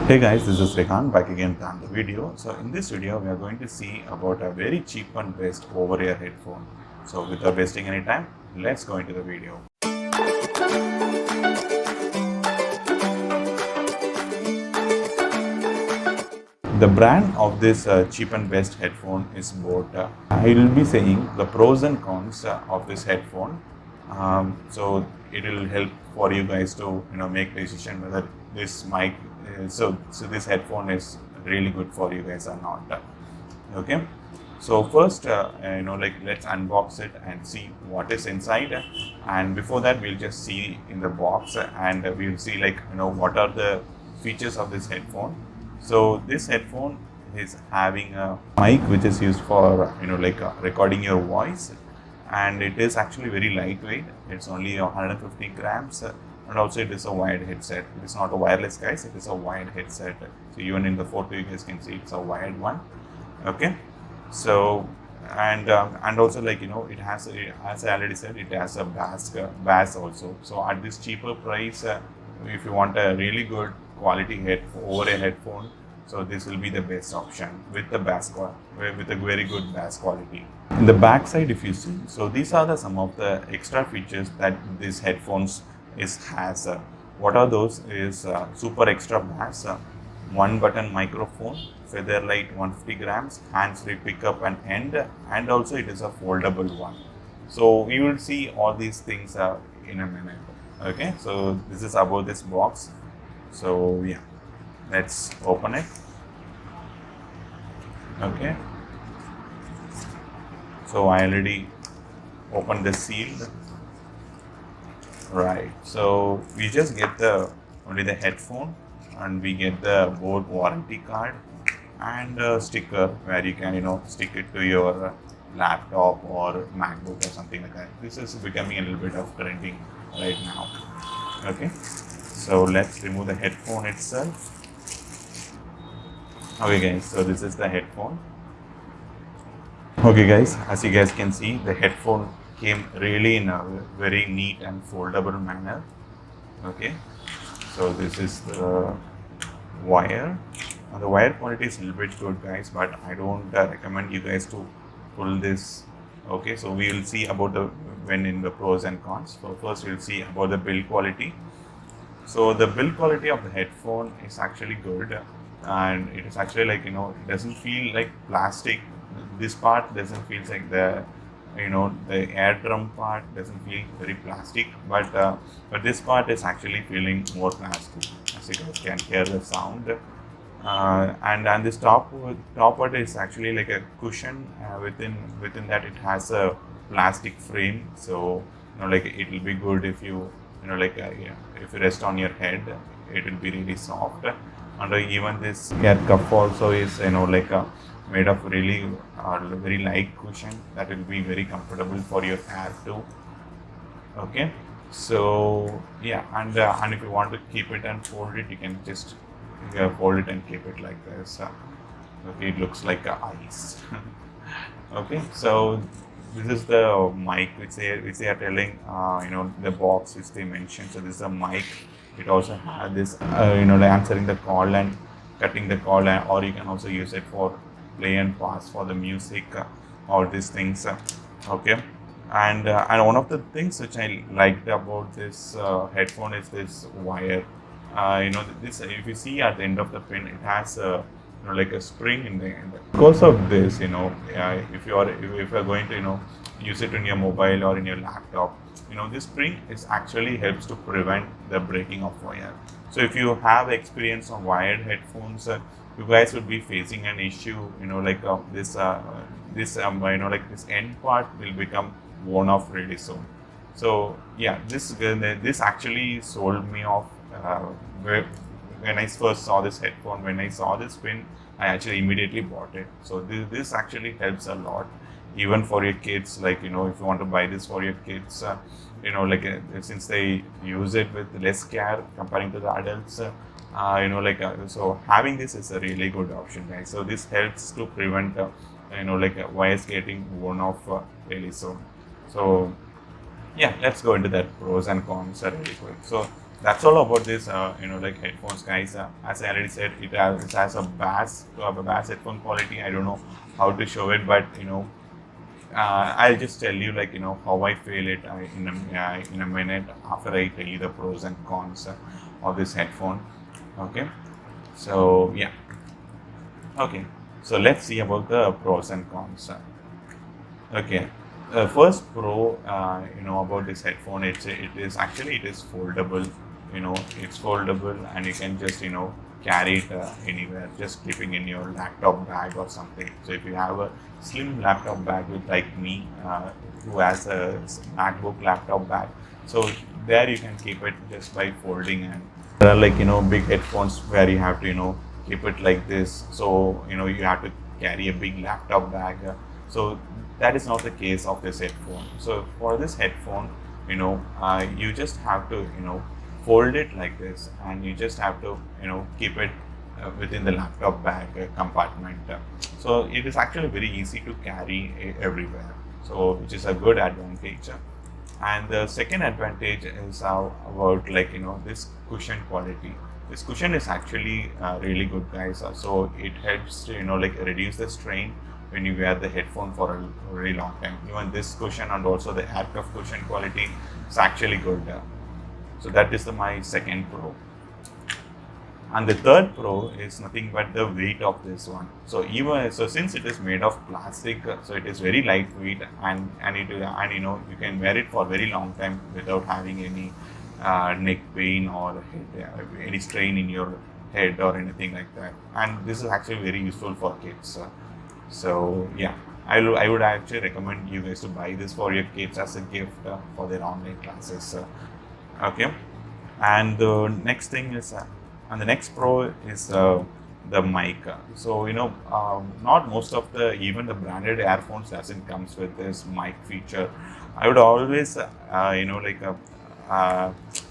Hey guys, this is Rehan back again with another video. So in this video, we are going to see about a very cheap and best over-ear headphone. So without wasting any time, let's go into the video. The brand of this cheap and best headphone is Boat. I will be saying the pros and cons of this headphone. So it will help for you guys to make decision whether this mic so this headphone is really good for you guys or not. Okay, so first let's unbox it and see what is inside, and before that we'll just see in the box and we'll see what are the features of this headphone. So this headphone is having a mic which is used for recording your voice, and it is actually very lightweight. It's only 150 grams, and also it is a wired headset. It is not a wireless, guys, it is a wired headset. So even in the photo you guys can see it's a wired one. Okay, so and also it has as I already said, it has a bass also. So at this cheaper price, if you want a really good quality over-ear headphone, so this will be the best option with the with a very good bass quality. In the back side, if you see, so these are some of the extra features that this headphones has. What are those? Is super extra bass, one button microphone, feather light 150 grams, hands-free pickup and end, and also it is a foldable one. So we will see all these things in a minute. Okay, so this is about this box. So yeah, let's open it. Okay, so I already opened the seal. Right, so we just get only the headphone, and we get the Boat warranty card and a sticker where you can stick it to your laptop or MacBook or something like that. This is becoming a little bit of trending right now. Okay, so let's remove the headphone itself. Okay guys, so this is the headphone. Okay guys, as you guys can see, the headphone came really in a very neat and foldable manner. Okay, so this is the wire. The wire quality is a little bit good, guys, but I don't recommend you guys to pull this. Okay, so we will see about the pros and cons. So first we'll see about the build quality. So the build quality of the headphone is actually good, and it is actually it doesn't feel like plastic. This part doesn't feel like the air drum part doesn't feel very plastic, but this part is actually feeling more plastic, as you guys can hear the sound. And this top part is actually like a cushion. Within that it has a plastic frame, so it will be good if you if you rest on your head, it will be really soft. And even this cat cuff also is made of really very light cushion that will be very comfortable for your hair too. Okay, so yeah, and if you want to keep it and fold it, you can just fold it and keep it like this. Okay, it looks like ice. Okay, so this is the mic which they are telling the box which they mentioned. So this is a mic. It also has this answering the call and cutting the call, or you can also use it for play and pause for the music, all these things. Okay, and one of the things which I liked about this headphone is this wire. This, if you see at the end of the pin, it has like a spring in the end. Because of this, if you are going to use it in your mobile or in your laptop, this spring is actually helps to prevent the breaking of wire. So if you have experience on wired headphones, you guys would be facing an issue, this end part will become worn off really soon. So yeah, this actually sold me off when I first saw this headphone. When I saw this pin, I actually immediately bought it. So this actually helps a lot, even for your kids. If you want to buy this for your kids, since they use it with less care comparing to the adults, so having this is a really good option, guys. So this helps to prevent wires getting worn off really soon. So yeah, let's go into that pros and cons really quick. So that's all about this like headphones, guys. As I already said, it has a bass headphone quality. I don't know how to show it, but I'll just tell you like how I feel it in a minute after I tell you the pros and cons of this headphone. Okay, so yeah. Okay, so let's see about the pros and cons. Okay, first pro, about this headphone, it is foldable. It's foldable, and you can just carry it anywhere, just keeping in your laptop bag or something. So if you have a slim laptop bag with like me, who has a MacBook laptop bag, so there you can keep it just by folding. And there are like big headphones where you have to keep it like this. So you have to carry a big laptop bag. So that is not the case of this headphone. So for this headphone, you just have to fold it like this, and you just have to keep it within the laptop bag compartment. So it is actually very easy to carry everywhere. So which is a good advantage. And the second advantage is about like this cushion quality. This cushion is actually really good, guys. So it helps to like reduce the strain when you wear the headphone for a very long time. Even this cushion and also the aircraft cushion quality is actually good. So that is my second pro. And the third pro is nothing but the weight of this one. So since it is made of plastic, so it is very lightweight, and you can wear it for a very long time without having any neck pain or any strain in your head or anything like that. And this is actually very useful for kids. So yeah, I would actually recommend you guys to buy this for your kids as a gift for their online classes. Okay, and the next thing is, and the next pro is the mic. So not most of even the branded earphones doesn't comes with this mic feature. I would always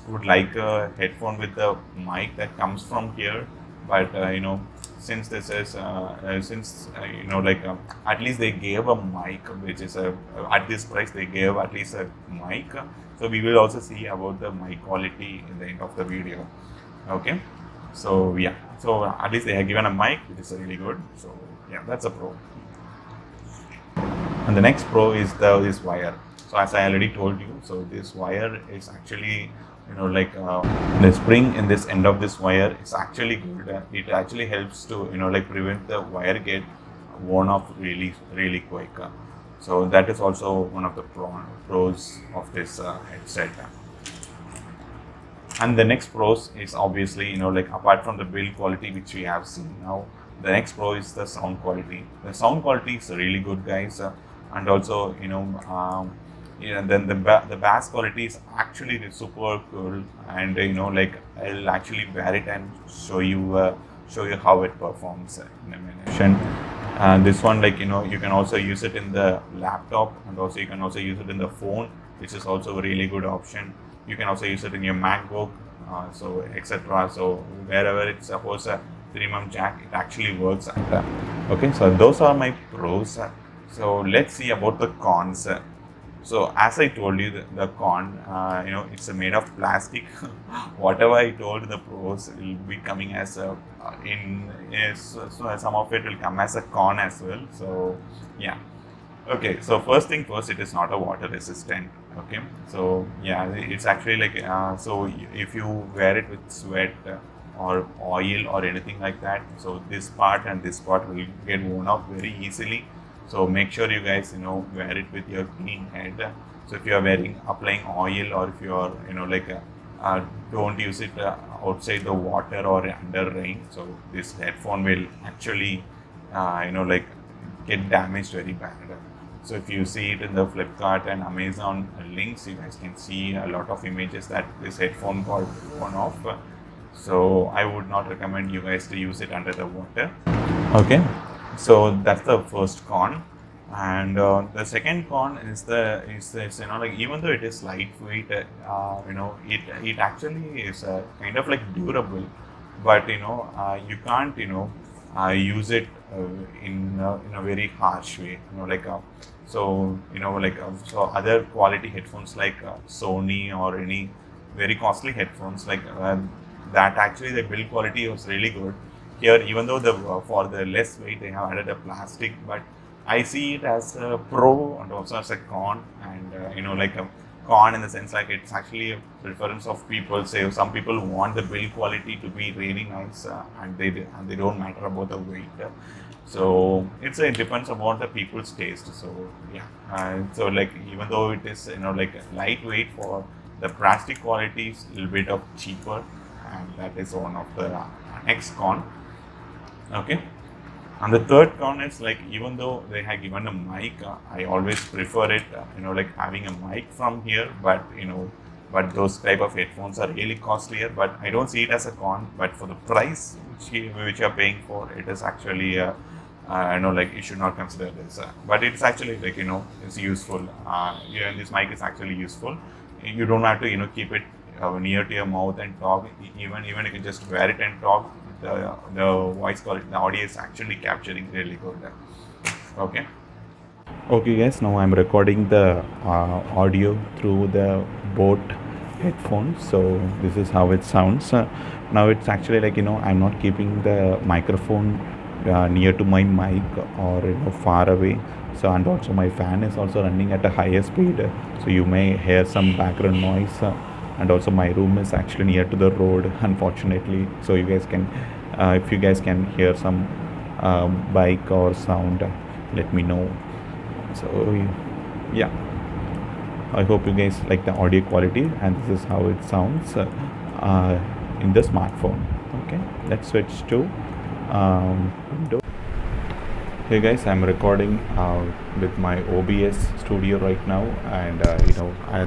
would like a headphone with the mic that comes from here, but since this is at least they gave a mic which is at this price, they gave at least a mic. So we will also see about the mic quality in the end of the video. Okay, so yeah, so at least they have given a mic which is really good. So yeah, that's a pro. And the next pro is this wire. So as I already told you, so this wire is actually the spring in this end of this wire is actually good. It actually helps to prevent the wire get worn off really quick. So that is also one of the pros of this headset. And the next pros is obviously apart from the build quality which we have seen now, the next pro is the sound quality. The sound quality is really good, guys, and also then the bass quality is actually super cool. And I'll actually wear it and show you how it performs in a minute. This one, you can also use it in the laptop, and also you can also use it in the phone, which is also a really good option. You can also use it in your MacBook, so etc. So wherever it's supposed a 3mm jack, it actually works. Okay, so those are my pros. So let's see about the cons. So as I told you, the con, it's made of plastic. Whatever I told the pros will be coming as so some of it will come as a con as well. So yeah. Okay, so first thing first, it is not a water resistant. Okay, so yeah, it's actually so if you wear it with sweat or oil or anything like that, so this part and this part will get worn off very easily. So make sure you guys wear it with your clean head. So if you are applying oil, or if you are don't use it outside the water or under rain, so this headphone will actually get damaged very bad. So if you see it in the Flipkart and Amazon links, you guys can see a lot of images that this headphone got worn off. So I would not recommend you guys to use it under the water. Okay, so that's the first con. And the second con is this, even though it is lightweight, it actually is kind of durable, but you can't use it in a very harsh way. So so other quality headphones like Sony or any very costly headphones, like that actually the build quality was really good. Here, even though for the less weight they have added a plastic, but I see it as a pro and also as a con, and like a con in the sense like it's actually a preference of people. Say some people want the build quality to be really nice, and they don't matter about the weight. So it depends upon the people's taste. So yeah, so like even though it is like lightweight, for the plastic quality is a little bit of cheaper, and that is one of the next con. Okay. And the third con is like, even though they have given a mic, I always prefer it, like having a mic from here, but but those type of headphones are really costlier, but I don't see it as a con. But for the price which you are paying for, it is actually like you should not consider this, but it's actually like it's useful. This mic is actually useful. You don't have to keep it near to your mouth and talk. Even if you just wear it and talk, the voice quality, the audio is actually capturing really good. Okay. Okay guys, now I'm recording the audio through the boat headphones. So this is how it sounds. Now it's actually like I'm not keeping the microphone near to my mic or far away. So, and also my fan is also running at a higher speed, so you may hear some background noise. And also my room is actually near to the road, unfortunately, so you guys can if you guys can hear some bike or sound, let me know. So yeah, I hope you guys like the audio quality, and this is how it sounds in the smartphone. Okay, let's switch to Windows. Hey guys, I'm recording with my OBS studio right now, and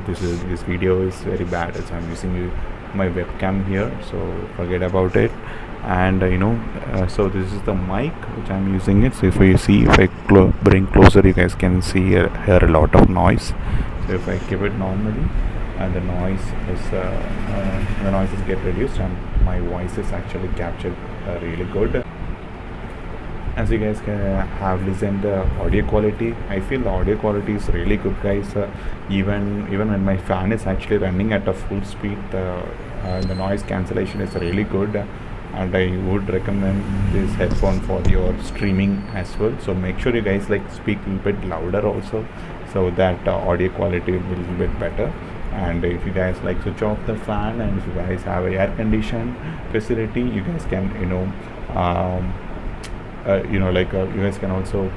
this video is very bad as I'm using my webcam here, so forget about it. And so this is the mic which I'm using it. So if I bring closer, you guys can see hear a lot of noise. So if I keep it normally, and the noises get reduced, and my voice is actually captured really good. As you guys can have listened the audio quality, I feel the audio quality is really good, guys. Even when my fan is actually running at a full speed, the noise cancellation is really good, and I would recommend this headphone for your streaming as well. So make sure you guys like speak a little bit louder also, so that audio quality will be a bit better. And if you guys like switch off the fan, and if you guys have a air condition facility, you guys can you guys can also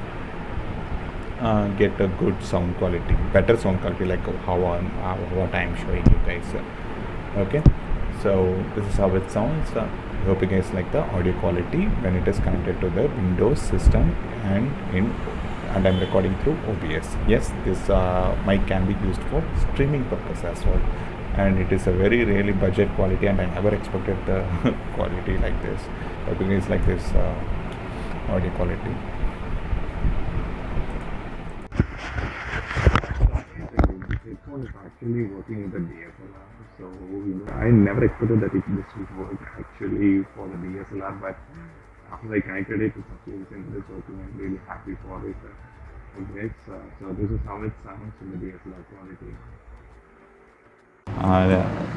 get a good sound quality, better sound quality, like what I'm showing you guys. Okay, so this is how it sounds. I hope you guys like the audio quality when it is connected to the Windows system, and I'm recording through OBS. Yes, this mic can be used for streaming purpose as well, and it is a very really budget quality, and I never expected the quality like this. Hope you guys like this audio quality. This one is actually working with the DSLR, so I never expected that this would work actually for the DSLR, but after I connected it, it's actually it's working. I'm really happy for it. Okay, so this is how it sounds in the DSLR quality.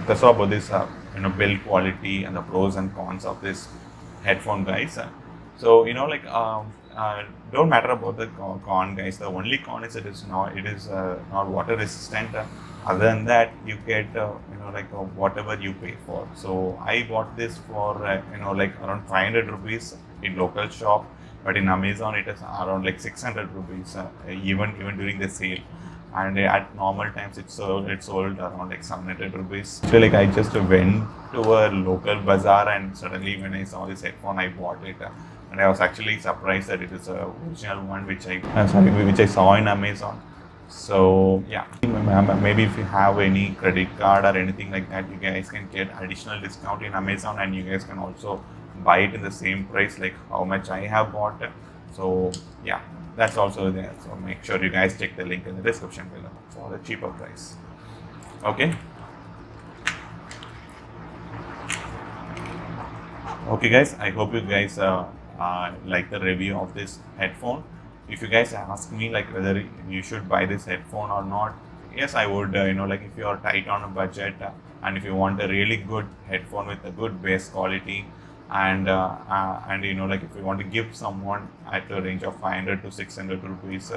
That's all about this build quality and the pros and cons of this headphone, guys. So don't matter about the con, guys. The only con is it is not water resistant. Other than that, you get whatever you pay for. So I bought this for around 500 rupees in local shop, but in Amazon it is around 600 rupees even during the sale. And at normal times it's sold around 700 rupees. So I just went to a local bazaar, and suddenly when I saw this headphone, I bought it. And I was actually surprised that it is a original one which I saw in Amazon. So yeah, maybe if you have any credit card or anything like that, you guys can get additional discount in Amazon, and you guys can also buy it in the same price like how much I have bought. So yeah, that's also there. So make sure you guys check the link in the description below for the cheaper price. Okay. Okay guys, I hope you guys like the review of this headphone. If you guys ask me whether you should buy this headphone or not, yes, I would, like if you are tight on a budget and if you want a really good headphone with a good bass quality, and like if you want to give someone at a range of 500 to 600 rupees,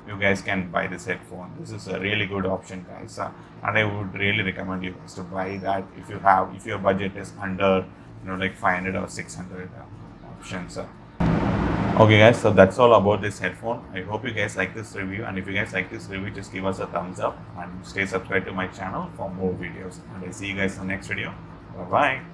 you guys can buy this headphone. This is a really good option, guys, and I would really recommend you guys to buy that if your budget is under like 500 or 600 options. Okay guys, so that's all about this headphone. I hope you guys like this review, and if you guys like this review, just give us a thumbs up and stay subscribed to my channel for more videos, and I'll see you guys in the next video. Bye bye.